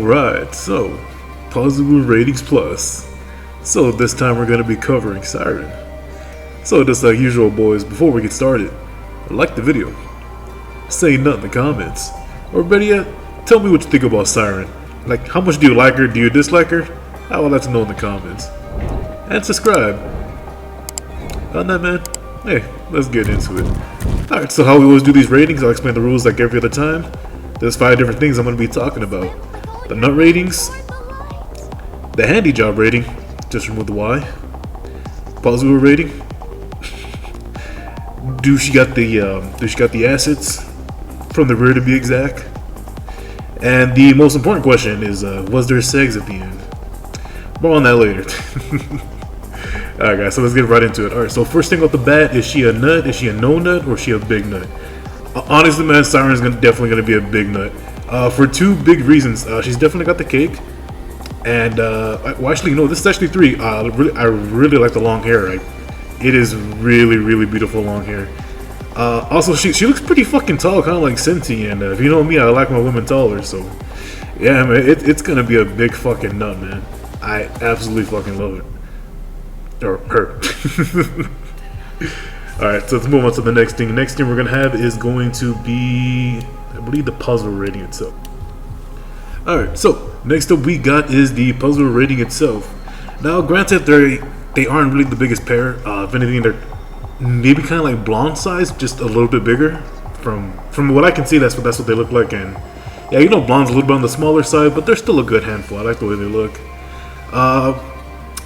Alright, so Paizuri Ratings Plus. So this time we're going to be covering Siren. So just like usual boys, before we get started, like the video, say nothing in the comments, or better yet, tell me what you think about Siren. Like, how much do you like her, do you dislike her? I would like to know in the comments. And subscribe. On that, man, hey, let's get into it. Alright, so how we always do these ratings, I'll explain the rules like every other time. There's 5 different things I'm going to be talking about. The nut ratings, the Handyjob rating, just remove the Y, Paizuri rating, do she got the assets from the rear to be exact, and the most important question is was there SEGGS at the end? More on that later. Alright guys, so let's get right into it. Alright, so first thing off the bat, is she a nut, is she a no nut, or is she a big nut? Honestly man, Siren's definitely gonna be a big nut. For 2 big reasons. She's definitely got the cake. And, well actually, no, this is actually 3. I really like the long hair. It is really, really beautiful long hair. Also, she looks pretty fucking tall, kind of like Cinti. And if you know me, I like my women taller. So, yeah, man, it's gonna be a big fucking nut, man. I absolutely fucking love it. Or her. Alright, so let's move on to the next thing. The next thing we're going to have is going to be, I believe, the Paizuri rating itself. Alright, so next up we got is the Paizuri rating itself. Now, granted, they aren't really the biggest pair. If anything, they're maybe kind of like blonde size, just a little bit bigger. From what I can see, that's what they look like. And yeah, you know, blonde's a little bit on the smaller side, but they're still a good handful. I like the way they look.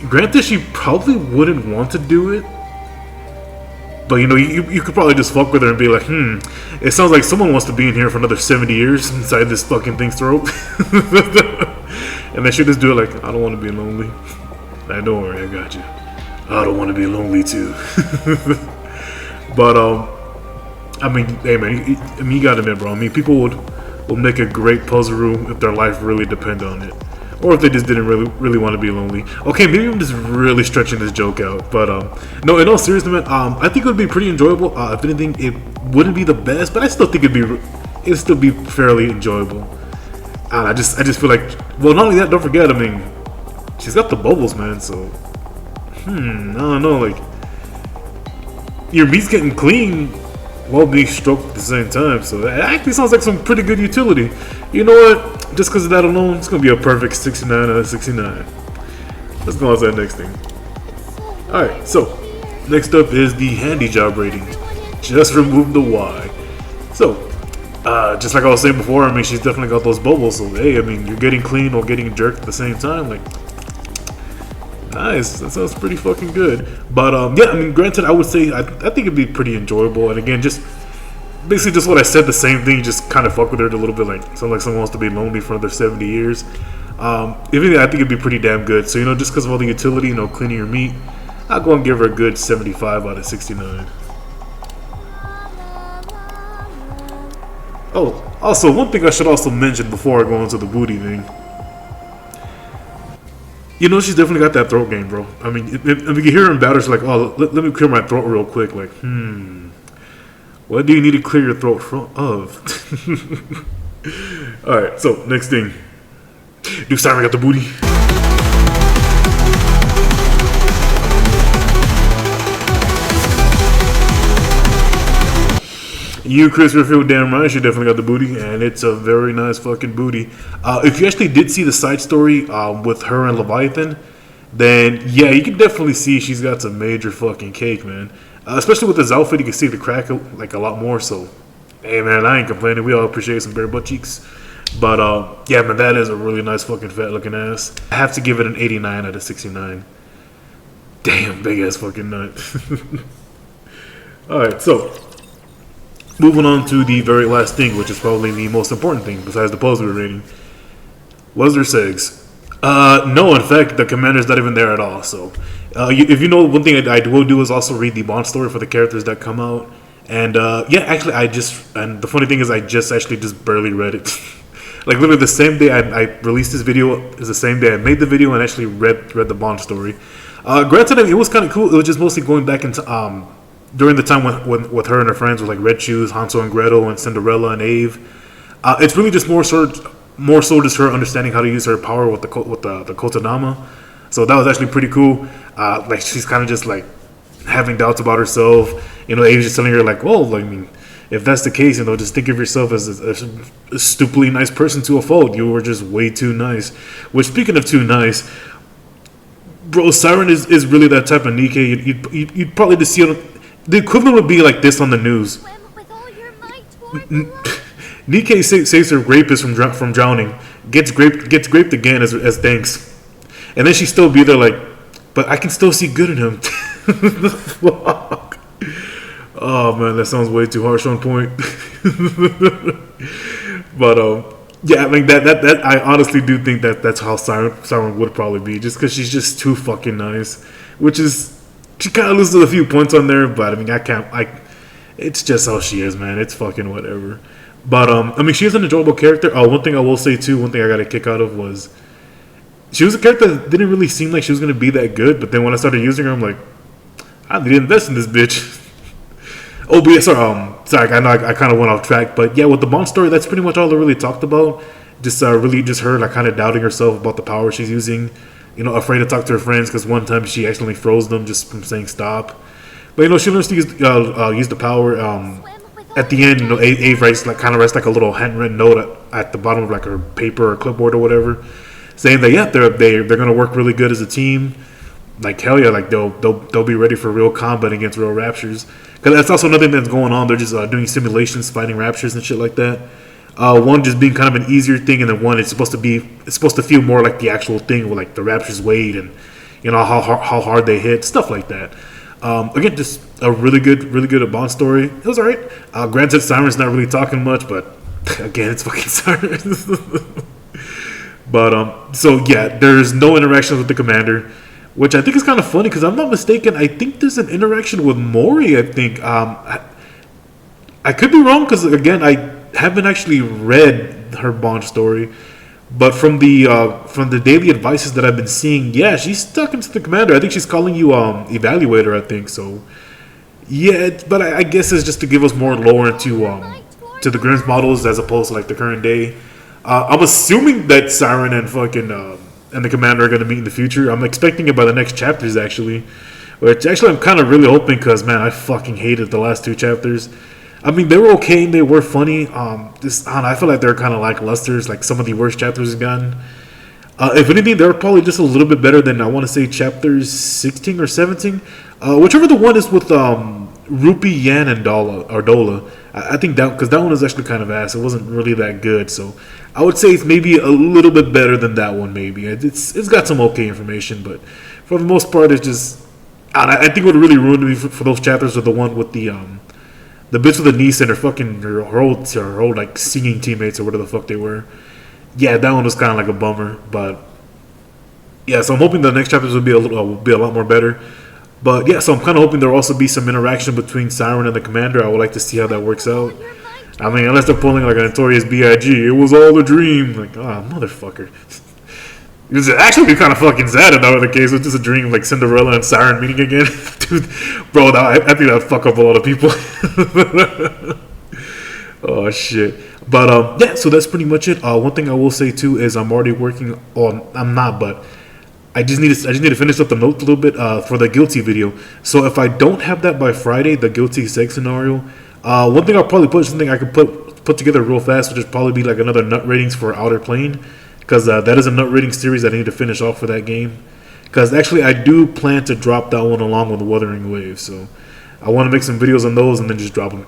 Granted, she probably wouldn't want to do it. But you know, you could probably just fuck with her and be like, it sounds like someone wants to be in here for another 70 years inside this fucking thing's throat. And they should just do it like, I don't want to be lonely. I don't worry, I got you. I don't want to be lonely too. But, I mean, hey man, you gotta admit, bro, I mean, people will make a great Paizuri if their life really depended on it. Or if they just didn't really want to be lonely. Okay, maybe I'm just really stretching this joke out. But, no, in all seriousness, man, I think it would be pretty enjoyable. If anything, it wouldn't be the best, but I still think it'd still be fairly enjoyable. I just feel like, well, not only that, don't forget, I mean, she's got the bubbles, man, so, I don't know, like, your meat's getting clean while being stroked at the same time, so that actually sounds like some pretty good utility. You know what? Just because of that alone, it's going to be a perfect 69 out of 69. Let's go on to that next thing. Alright, so, next up is the Handyjob rating. Just remove the Y. So, just like I was saying before, I mean, she's definitely got those bubbles, so hey, I mean, you're getting clean or getting jerked at the same time, like, nice, that sounds pretty fucking good. But, yeah, I mean, granted, I would say, I think it'd be pretty enjoyable, and again, just basically just what I said, the same thing, just kind of fuck with her a little bit, like someone wants to be lonely for another 70 years. If anything, I think it'd be pretty damn good. So, you know, just because of all the utility, you know, cleaning your meat, I'll go and give her a good 75 out of 69. Oh, also, one thing I should also mention before I go into the booty thing. You know, she's definitely got that throat game, bro. I mean, if you can hear her in battle, she's like, oh, let me clear my throat real quick. Like, what do you need to clear your throat of? Alright, so next thing. Do Siren got the booty? You, Christopher, feel damn right. She definitely got the booty, and it's a very nice fucking booty. If you actually did see the side story with her and Leviathan, then yeah, you can definitely see she's got some major fucking cake, man. Especially with this outfit, you can see the crack like a lot more. So, hey man, I ain't complaining. We all appreciate some bare butt cheeks. But yeah, man, that is a really nice fucking fat looking ass. I have to give it an 89 out of 69. Damn, big ass fucking nut. All right, so moving on to the very last thing, which is probably the most important thing besides the Paizuri rating. Was there SEGGS? No, in fact, the commander's not even there at all. So, if you know, one thing I will do is also read the bond story for the characters that come out. And, yeah, actually, and the funny thing is I just barely read it. Like, literally the same day I released this video is the same day I made the video and actually read the bond story. Granted, it was kind of cool. It was just mostly going back into, during the time when with her and her friends with like Red Shoes, Hansel and Gretel, and Cinderella and Ave. It's really just more sort of more so just her understanding how to use her power with the Kotodama. So that was actually pretty cool. Like she's kind of just like having doubts about herself. You know, Ava's just telling her like, well, I mean, if that's the case, you know, just think of yourself as a stupidly nice person to a fault. You were just way too nice. Which, speaking of too nice, bro, Siren is really that type of NIKKE. You'd probably just see it. The equivalent would be like this on the news. NIKKE saves her rapist from drowning, gets raped again as thanks, and then she still be there like, but I can still see good in him. Fuck. Oh man, that sounds way too harsh on point. But yeah, I mean that I honestly do think that's how Siren would probably be, just because she's just too fucking nice, which is she kind of loses a few points on there, but I mean it's just how she is, man. It's fucking whatever. But I mean, she is an enjoyable character. One thing I will say too, one thing I got a kick out of was she was a character that didn't really seem like she was gonna be that good. But then when I started using her, I'm like, I need to invest in this bitch. Oh, but yeah, sorry, I know I kind of went off track, but yeah, with the Bond story, that's pretty much all I really talked about. Just really just her like kind of doubting herself about the power she's using. You know, afraid to talk to her friends because one time she accidentally froze them just from saying stop. But you know, she learns to use the power. At the end, you know, Ave writes like a little handwritten note at the bottom of like her paper or clipboard or whatever, saying that yeah, they're gonna work really good as a team. Like hell yeah, like they'll be ready for real combat against real raptures. Because that's also another thing that's going on. They're just doing simulations, fighting raptures and shit like that. One just being kind of an easier thing, and then one it's supposed to feel more like the actual thing with like the raptors' weight and you know how hard they hit, stuff like that. Again, just a really good Bond story. It was alright. Granted, Siren's not really talking much, but again, it's fucking Siren. But so yeah, there's no interactions with the commander, which I think is kind of funny because I'm not mistaken. I think there's an interaction with Mori. I think I could be wrong because again, I haven't actually read her Bond story. But from the daily advices that I've been seeing, yeah, she's talking to the commander. I think she's calling you evaluator. I think so. Yeah, but I guess it's just to give us more lore into to the Grimm's models as opposed to like the current day. I'm assuming that Siren and fucking and the commander are gonna meet in the future. I'm expecting it by the next chapters actually. Which actually I'm kind of really hoping because man, I fucking hated the last two chapters. I mean, they were okay and they were funny. I don't know, I feel like they're kind of lackluster. Like some of the worst chapters have gotten. If anything, they're probably just a little bit better than I want to say chapters 16 or 17. Whichever the one is with Rupee, Yan, and Dola. I think that because that one is actually kind of ass. It wasn't really that good. So I would say it's maybe a little bit better than that one. Maybe it's got some okay information, but for the most part, it's just. I think what really ruined me for those chapters were the one with the bitch with the niece and her old like singing teammates or whatever the fuck they were. Yeah, that one was kind of like a bummer, but yeah. So I'm hoping the next chapters will be a lot more better. But yeah, so I'm kind of hoping there'll also be some interaction between Siren and the commander. I would like to see how that works out. I mean, unless they're pulling like a Notorious B.I.G. It was all a dream. Like, motherfucker. It was actually kind of fucking sad if that were the case. It was just a dream, like Cinderella and Siren meeting again. Dude, bro, I think that would fuck up a lot of people. Oh, shit. But, yeah, so that's pretty much it. One thing I will say, too, is I'm already working on... I'm not, but... I just need to finish up the notes a little bit for the Guilty video. So if I don't have that by Friday, the Guilty SEGGS scenario... one thing I'll probably put... Something I could put together real fast, which would probably be like another nut ratings for Outer Plane. Because that is a nut rating series that I need to finish off for that game. Because actually I do plan to drop that one along with the Wuthering Waves. So I want to make some videos on those and then just drop them.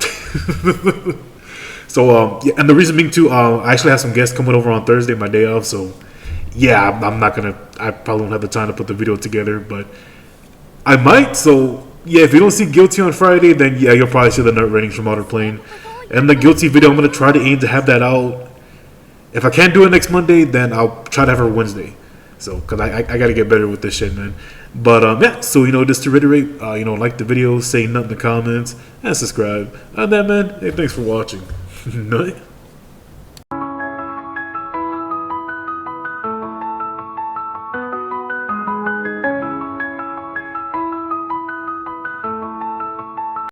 So yeah, and the reason being too, I actually have some guests coming over on Thursday, my day off. So yeah, I probably won't have the time to put the video together. But I might. So yeah, if you don't see Guilty on Friday, then yeah, you'll probably see the nut ratings from Outer Plane. And the Guilty video, I'm going to try to aim to have that out. If I can't do it next Monday, then I'll try to have it Wednesday. So, because I got to get better with this shit, man. But, yeah, so, just to reiterate, like the video, say nothing in the comments, and subscribe. And that, man, hey, thanks for watching. Nut.